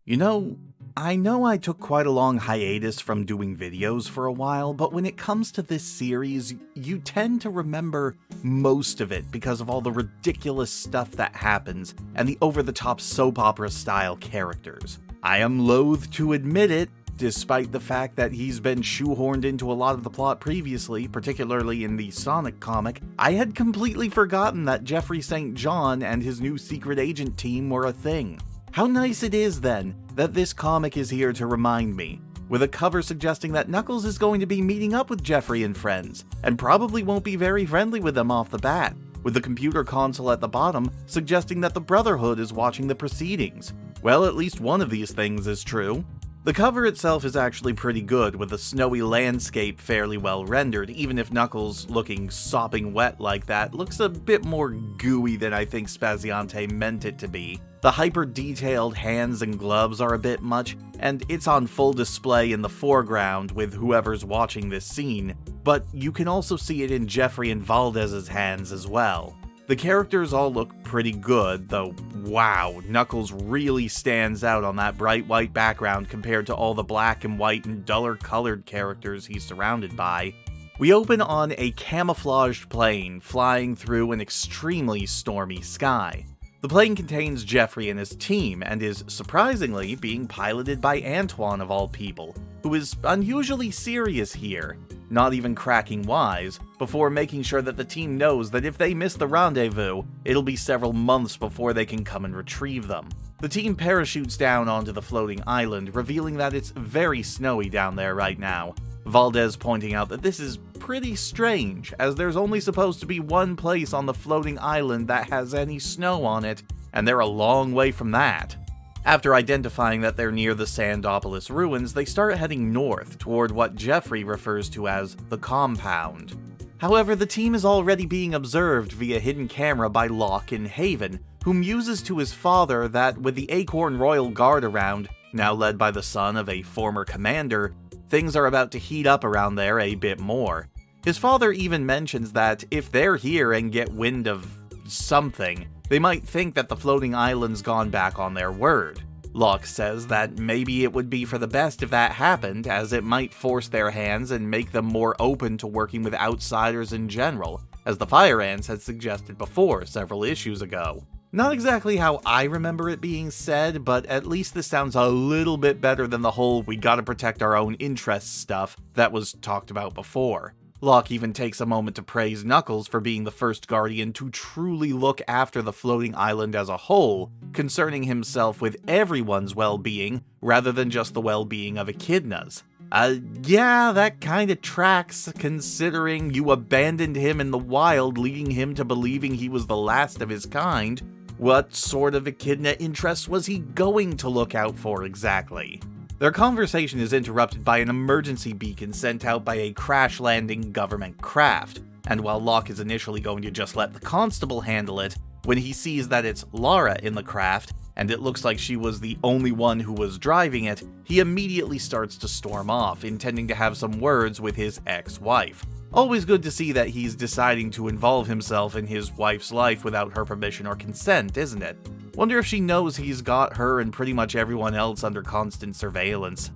I know I took quite a long hiatus from doing videos for a while, but when it comes to this series, you tend to remember most of it because of all the ridiculous stuff that happens and the over-the-top soap opera style characters. I am loath to admit it, despite the fact that he's been shoehorned into a lot of the plot previously, particularly in the Sonic comic. I had completely forgotten that Jeffrey St. John and his new secret agent team were a thing. How nice it is, then, that this comic is here to remind me, with a cover suggesting that Knuckles is going to be meeting up with Jeffrey and friends, and probably won't be very friendly with them off the bat, with the computer console at the bottom suggesting that the Brotherhood is watching the proceedings. Well, at least one of these things is true. The cover itself is actually pretty good, with the snowy landscape fairly well rendered, even if Knuckles looking sopping wet like that looks a bit more gooey than I think Spaziante meant it to be. The hyper-detailed hands and gloves are a bit much, and it's on full display in the foreground with whoever's watching this scene, but you can also see it in Jeffrey and Valdez's hands as well. The characters all look pretty good, though wow, Knuckles really stands out on that bright white background compared to all the black and white and duller colored characters he's surrounded by. We open on a camouflaged plane flying through an extremely stormy sky. The plane contains Jeffrey and his team, and is surprisingly being piloted by Antoine of all people, who is unusually serious here, not even cracking wise, before making sure that the team knows that if they miss the rendezvous, it'll be several months before they can come and retrieve them. The team parachutes down onto the floating island, revealing that it's very snowy down there right now. Valdez pointing out that this is pretty strange, as there's only supposed to be one place on the floating island that has any snow on it, and they're a long way from that. After identifying that they're near the Sandopolis ruins, they start heading north toward what Jeffrey refers to as the compound. However, the team is already being observed via hidden camera by Locke in Haven, who muses to his father that with the Acorn Royal Guard around, now led by the son of a former commander, things are about to heat up around there a bit more. His father even mentions that if they're here and get wind of something, they might think that the floating island's gone back on their word. Locke says that maybe it would be for the best if that happened, as it might force their hands and make them more open to working with outsiders in general, as the Fire Ants had suggested before several issues ago. Not exactly how I remember it being said, but at least this sounds a little bit better than the whole we gotta protect our own interests stuff that was talked about before. Locke even takes a moment to praise Knuckles for being the first Guardian to truly look after the floating island as a whole, concerning himself with everyone's well-being rather than just the well-being of Echidna's. Yeah, that kinda tracks, considering you abandoned him in the wild, leading him to believing he was the last of his kind. What sort of Echidna interests was he going to look out for exactly? Their conversation is interrupted by an emergency beacon sent out by a crash-landing government craft, and while Locke is initially going to just let the constable handle it, when he sees that it's Lara in the craft, and it looks like she was the only one who was driving it, he immediately starts to storm off, intending to have some words with his ex-wife. Always good to see that he's deciding to involve himself in his wife's life without her permission or consent, isn't it? Wonder if she knows he's got her and pretty much everyone else under constant surveillance.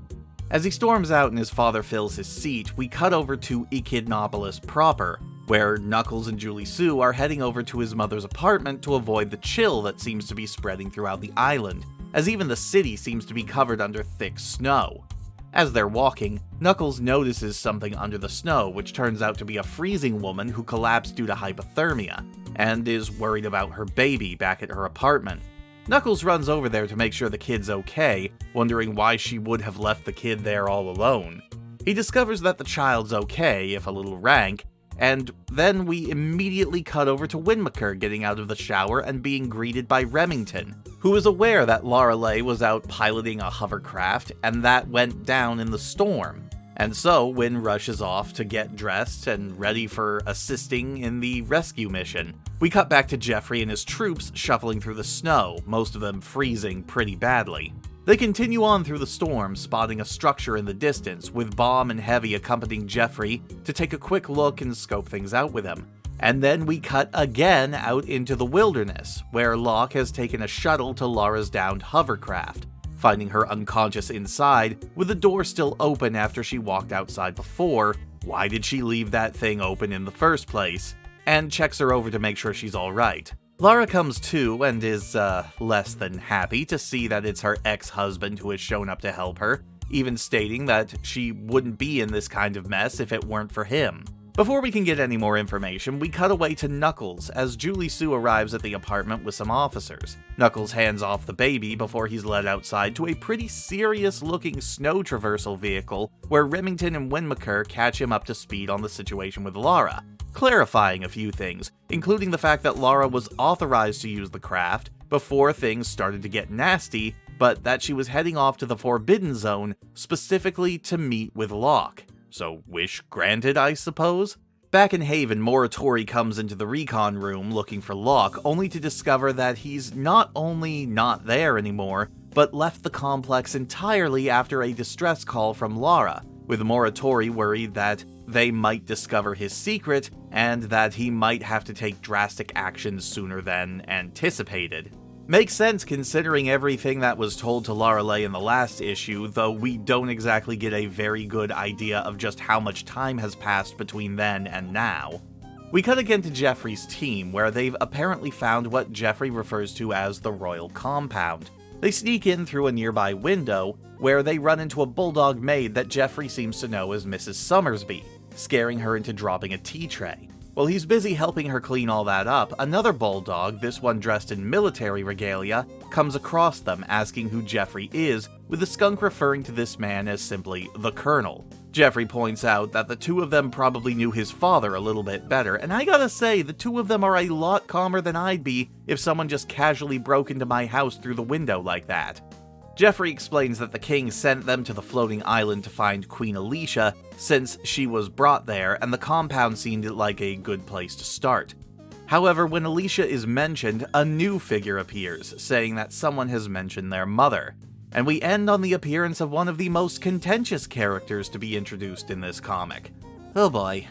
As he storms out and his father fills his seat, we cut over to Echidnopolis proper, where Knuckles and Julie Sue are heading over to his mother's apartment to avoid the chill that seems to be spreading throughout the island, as even the city seems to be covered under thick snow. As they're walking, Knuckles notices something under the snow, which turns out to be a freezing woman who collapsed due to hypothermia, and is worried about her baby back at her apartment. Knuckles runs over there to make sure the kid's okay, wondering why she would have left the kid there all alone. He discovers that the child's okay, if a little rank, and then we immediately cut over to Winmaker getting out of the shower and being greeted by Remington, who is aware that Lorelei was out piloting a hovercraft and that went down in the storm. And so Win rushes off to get dressed and ready for assisting in the rescue mission. We cut back to Jeffrey and his troops shuffling through the snow, most of them freezing pretty badly. They continue on through the storm, spotting a structure in the distance, with Bomb and Heavy accompanying Jeffrey to take a quick look and scope things out with him. And then we cut again out into the wilderness, where Locke has taken a shuttle to Lara's downed hovercraft, finding her unconscious inside, with the door still open after she walked outside before. Why did she leave that thing open in the first place? And checks her over to make sure she's alright. Lara comes to and is, less than happy to see that it's her ex-husband who has shown up to help her, even stating that she wouldn't be in this kind of mess if it weren't for him. Before we can get any more information, we cut away to Knuckles as Julie Sue arrives at the apartment with some officers. Knuckles hands off the baby before he's led outside to a pretty serious-looking snow traversal vehicle where Remington and Winmaker catch him up to speed on the situation with Lara, clarifying a few things, including the fact that Lara was authorized to use the craft before things started to get nasty, but that she was heading off to the Forbidden Zone specifically to meet with Locke. So, wish granted, I suppose? Back in Haven, Morituri comes into the recon room looking for Locke, only to discover that he's not only not there anymore, but left the complex entirely after a distress call from Lara, with Morituri worried that they might discover his secret, and that he might have to take drastic actions sooner than anticipated. Makes sense considering everything that was told to Lorelei in the last issue, though we don't exactly get a very good idea of just how much time has passed between then and now. We cut again to Jeffrey's team, where they've apparently found what Jeffrey refers to as the Royal Compound. They sneak in through a nearby window, where they run into a bulldog maid that Jeffrey seems to know as Mrs. Summersby, scaring her into dropping a tea tray. While he's busy helping her clean all that up, another bulldog, this one dressed in military regalia, comes across them asking who Jeffrey is, with the skunk referring to this man as simply the Colonel. Jeffrey points out that the two of them probably knew his father a little bit better, and I gotta say, the two of them are a lot calmer than I'd be if someone just casually broke into my house through the window like that. Jeffrey explains that the king sent them to the floating island to find Queen Alicia, since she was brought there, and the compound seemed like a good place to start. However, when Alicia is mentioned, a new figure appears, saying that someone has mentioned their mother. And we end on the appearance of one of the most contentious characters to be introduced in this comic. Oh boy.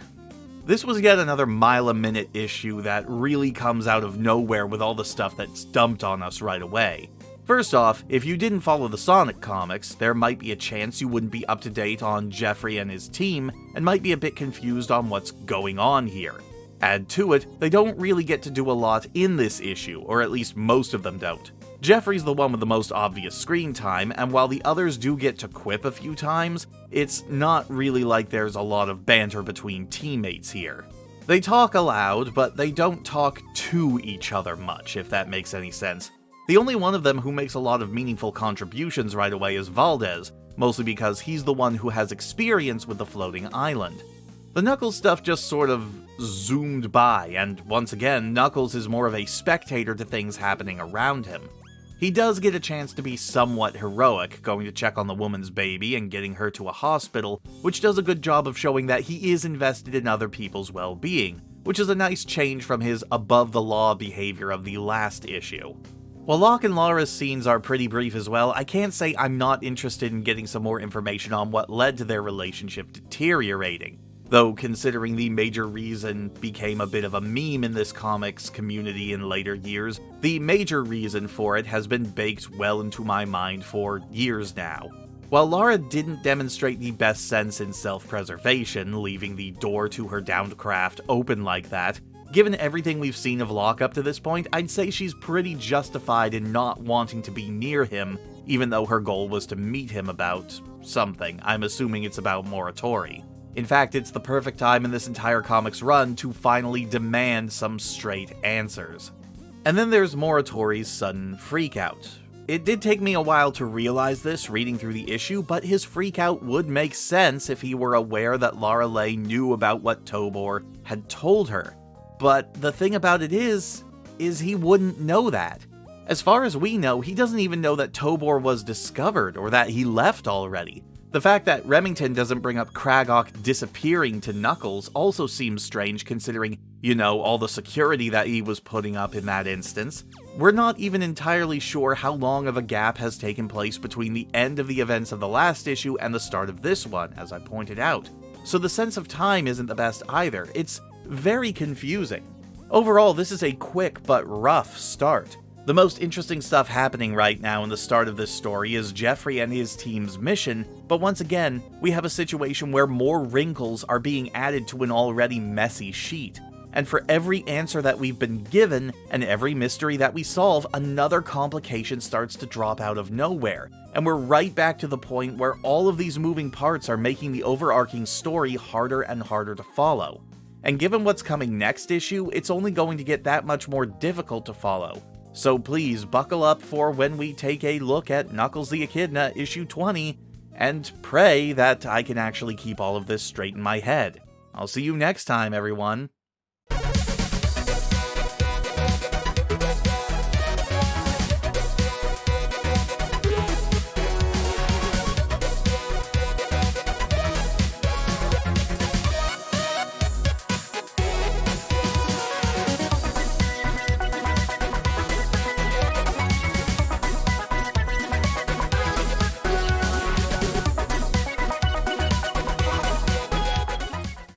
This was yet another mile-a-minute issue that really comes out of nowhere with all the stuff that's dumped on us right away. First off, if you didn't follow the Sonic comics, there might be a chance you wouldn't be up to date on Jeffrey and his team, and might be a bit confused on what's going on here. Add to it, they don't really get to do a lot in this issue, or at least most of them don't. Jeffrey's the one with the most obvious screen time, and while the others do get to quip a few times, it's not really like there's a lot of banter between teammates here. They talk aloud, but they don't talk to each other much, if that makes any sense. The only one of them who makes a lot of meaningful contributions right away is Valdez, mostly because he's the one who has experience with the floating island. The Knuckles stuff just sort of zoomed by, and once again, Knuckles is more of a spectator to things happening around him. He does get a chance to be somewhat heroic, going to check on the woman's baby and getting her to a hospital, which does a good job of showing that he is invested in other people's well-being, which is a nice change from his above-the-law behavior of the last issue. While Locke and Lara's scenes are pretty brief as well, I can't say I'm not interested in getting some more information on what led to their relationship deteriorating. Though considering the major reason became a bit of a meme in this comics community in later years, the major reason for it has been baked well into my mind for years now. While Lara didn't demonstrate the best sense in self-preservation, leaving the door to her downed craft open like that, given everything we've seen of Locke up to this point, I'd say she's pretty justified in not wanting to be near him, even though her goal was to meet him about something. I'm assuming it's about Morituri. In fact, it's the perfect time in this entire comics run to finally demand some straight answers. And then there's Morituri's sudden freakout. It did take me a while to realize this reading through the issue, but his freakout would make sense if he were aware that Lorelei knew about what Tobor had told her. But the thing about it is he wouldn't know that. As far as we know, he doesn't even know that Tobor was discovered or that he left already. The fact that Remington doesn't bring up Kragok disappearing to Knuckles also seems strange considering, all the security that he was putting up in that instance. We're not even entirely sure how long of a gap has taken place between the end of the events of the last issue and the start of this one, as I pointed out. So the sense of time isn't the best either. It's very confusing. Overall, this is a quick but rough start. The most interesting stuff happening right now in the start of this story is Jeffrey and his team's mission, but once again, we have a situation where more wrinkles are being added to an already messy sheet. And for every answer that we've been given, and every mystery that we solve, another complication starts to drop out of nowhere. And we're right back to the point where all of these moving parts are making the overarching story harder and harder to follow. And given what's coming next issue, it's only going to get that much more difficult to follow. So please buckle up for when we take a look at Knuckles the Echidna issue 20, and pray that I can actually keep all of this straight in my head. I'll see you next time, everyone.